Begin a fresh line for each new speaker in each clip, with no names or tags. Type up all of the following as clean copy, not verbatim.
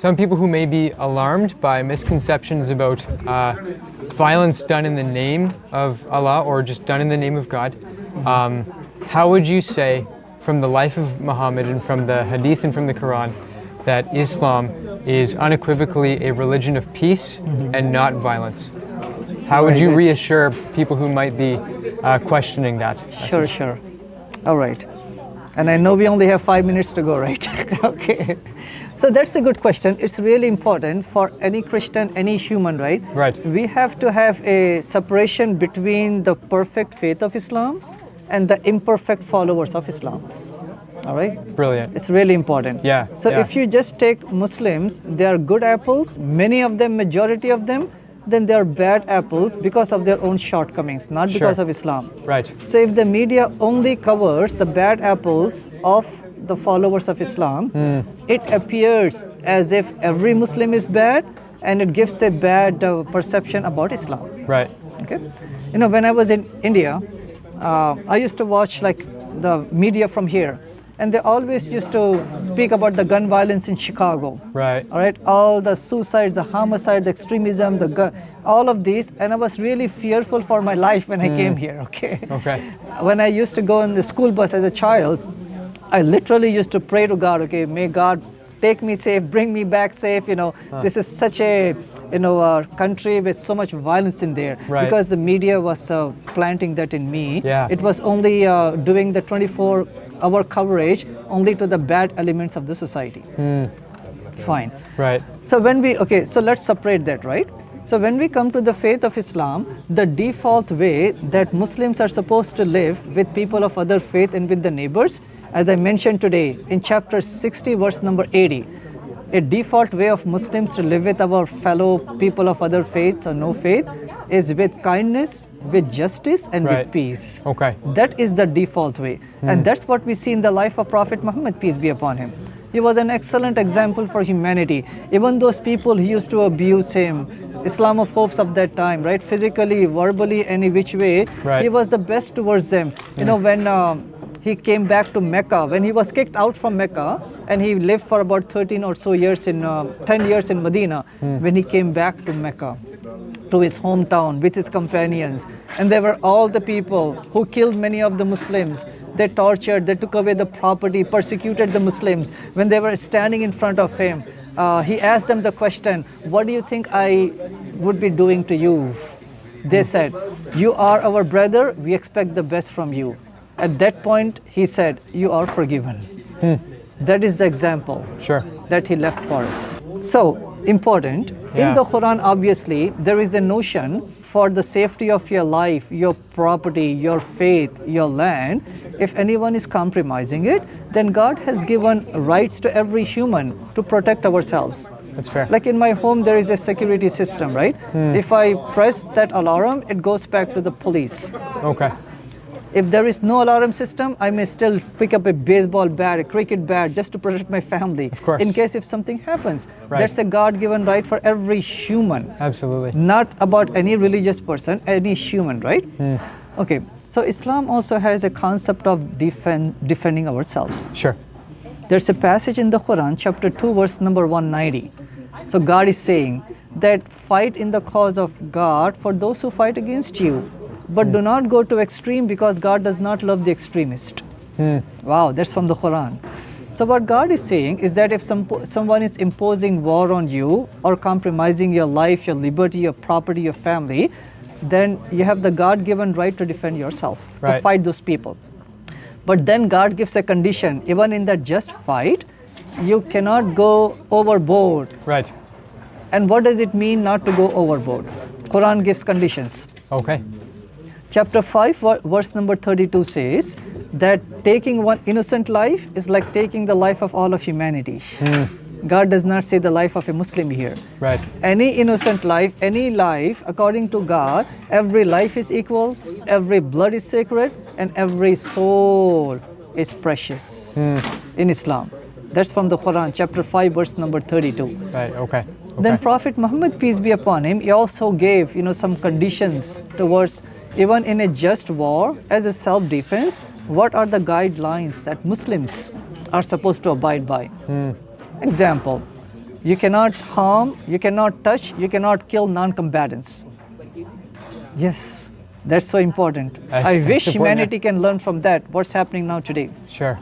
Some people who may be alarmed by misconceptions about violence done in the name of Allah or just done in the name of God, how would you say from the life of Muhammad and from the Hadith and from the Quran that Islam is unequivocally a religion of peace and not violence? How would you reassure people who might be questioning that?
Sure. All right. And I know we only have 5 minutes to go, right? Okay. So that's a good question. It's really important for any Christian, any human, right?
Right.
We have to have a separation between the perfect faith of Islam and the imperfect followers of Islam. All right?
Brilliant.
It's really important.
Yeah.
So if you just take Muslims, they are good apples, many of them, majority of them, then they are bad apples because of their own shortcomings, not because of Islam.
Right.
So if the media only covers the bad apples of the followers of Islam, it appears as if every Muslim is bad and it gives a bad perception about Islam.
Right.
Okay. You know, when I was in India, I used to watch like the media from here, and they always used to speak about the gun violence in Chicago.
Right.
All right, all the suicides, the homicide, the extremism, the gun, all of these, and I was really fearful for my life when I came here. Okay. When I used to go in the school bus as a child, I literally used to pray to God, okay, may God take me safe, bring me back safe. You know, this is such a, country with so much violence in there.
Right.
Because the media was planting that in me.
Yeah.
It was only doing the 24-hour coverage only to the bad elements of the society. Fine.
Right.
So so let's separate that, right? So when we come to the faith of Islam, the default way that Muslims are supposed to live with people of other faith and with the neighbors, as I mentioned today in chapter 60 verse number 80, a default way of Muslims to live with our fellow people of other faiths or no faith is with kindness, with justice and with peace.
Okay.
That is the default way. And that's what we see in the life of Prophet Muhammad, peace be upon him. He was an excellent example for humanity. Even those people who used to abuse him, Islamophobes of that time, right? Physically, verbally, any which way, he was the best towards them. You know, when he came back to Mecca, when he was kicked out from Mecca, and he lived for about 13 or so years 10 years in Medina, when he came back to Mecca, to his hometown with his companions, and there were all the people who killed many of the Muslims. They tortured, they took away the property, persecuted the Muslims. When they were standing in front of him, he asked them the question, what do you think I would be doing to you? They said, you are our brother, we expect the best from you. At that point, he said, you are forgiven. That is the example that he left for us. So, important. In the Quran, obviously, there is a notion for the safety of your life, your property, your faith, your land. If anyone is compromising it, then God has given rights to every human to protect ourselves.
That's fair.
Like in my home, there is a security system, right? If I press that alarm, it goes back to the police.
Okay.
If there is no alarm system, I may still pick up a baseball bat, a cricket bat, just to protect my family.
Of course.
In case if something happens. That's a God-given right for every human.
Absolutely.
Not about any religious person, any human, right? Okay. So Islam also has a concept of defending ourselves.
Sure.
There's a passage in the Quran, chapter 2, verse number 190. So God is saying that fight in the cause of God for those who fight against you. But do not go to extreme, because God does not love the extremist. Wow, that's from the Quran. So what God is saying is that if someone is imposing war on you or compromising your life, your liberty, your property, your family, then you have the God-given right to defend yourself, to fight those people. But then God gives a condition. Even in that just fight, you cannot go overboard.
Right.
And what does it mean not to go overboard? Quran gives conditions.
Okay.
Chapter 5, verse number 32 says that taking one innocent life is like taking the life of all of humanity. God does not say the life of a Muslim here.
Right.
Any innocent life, any life, according to God, every life is equal, every blood is sacred, and every soul is precious in Islam. That's from the Quran, chapter 5, verse number 32.
Right, okay.
Then Prophet Muhammad, peace be upon him, he also gave, some conditions towards, even in a just war, as a self-defense, what are the guidelines that Muslims are supposed to abide by? Example, You cannot harm, you cannot touch, you cannot kill non-combatants. Yes, that's so important. I wish humanity can learn from that, what's happening now today.
Sure.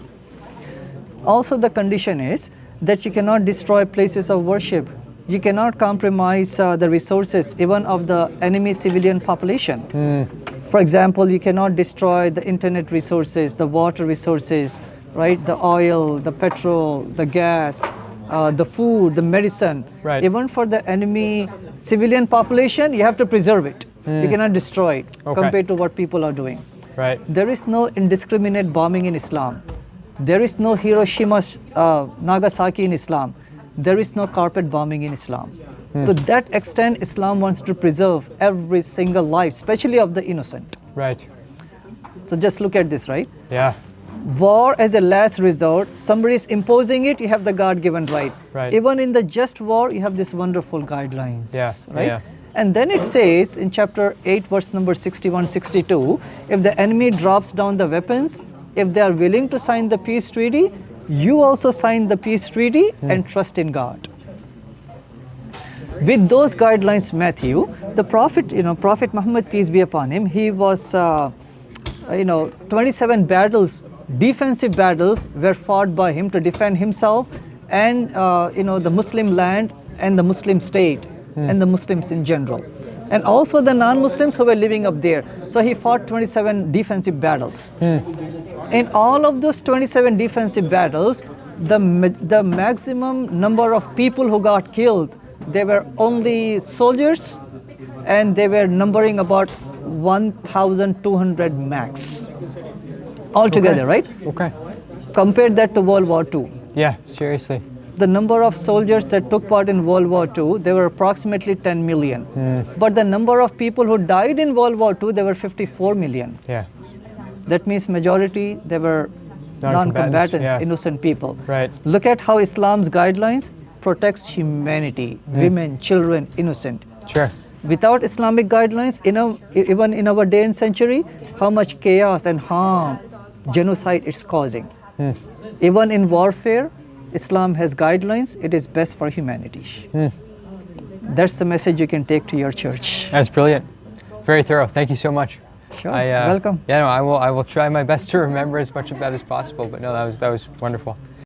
Also, the condition is that you cannot destroy places of worship. You cannot compromise the resources even of the enemy civilian population. For example, you cannot destroy the internet resources, the water resources, right? The oil, the petrol, the gas, the food, the medicine.
Right.
Even for the enemy civilian population, you have to preserve it. You cannot destroy it compared to what people are doing.
Right.
There is no indiscriminate bombing in Islam. There is no Hiroshima, Nagasaki in Islam. There is no carpet bombing in Islam. To that extent, Islam wants to preserve every single life, especially of the innocent.
Right.
So just look at this, right?
Yeah.
War as a last resort, somebody is imposing it, you have the God-given right.
Right.
Even in the just war, you have these wonderful guidelines.
Yeah.
Right?
Yeah.
And then it says in chapter 8, verse number 61, 62, if the enemy drops down the weapons, if they are willing to sign the peace treaty, you also sign the peace treaty and trust in God. With those guidelines, Matthew, the Prophet, Prophet Muhammad, peace be upon him, he was, 27 battles, defensive battles were fought by him to defend himself and, the Muslim land and the Muslim state and the Muslims in general. And also the non-Muslims who were living up there. So he fought 27 defensive battles. In all of those 27 defensive battles, the maximum number of people who got killed, they were only soldiers, and they were numbering about 1,200 max altogether, right?
Okay.
Compare that to World War II.
Yeah, seriously.
The number of soldiers that took part in World War II, they were approximately 10 million. But the number of people who died in World War II, they were 54 million.
Yeah.
That means majority, they were non-combatants,
yeah.
innocent people.
Right.
Look at how Islam's guidelines protects humanity, women, children, innocent.
Sure.
Without Islamic guidelines, even in our day and century, how much chaos and harm, genocide it's causing. Even in warfare, Islam has guidelines, it is best for humanity. That's the message you can take to your church.
That's brilliant. Very thorough. Thank you so much.
Sure, welcome.
Yeah, no, I will try my best to remember as much of that as possible, but no, that was wonderful.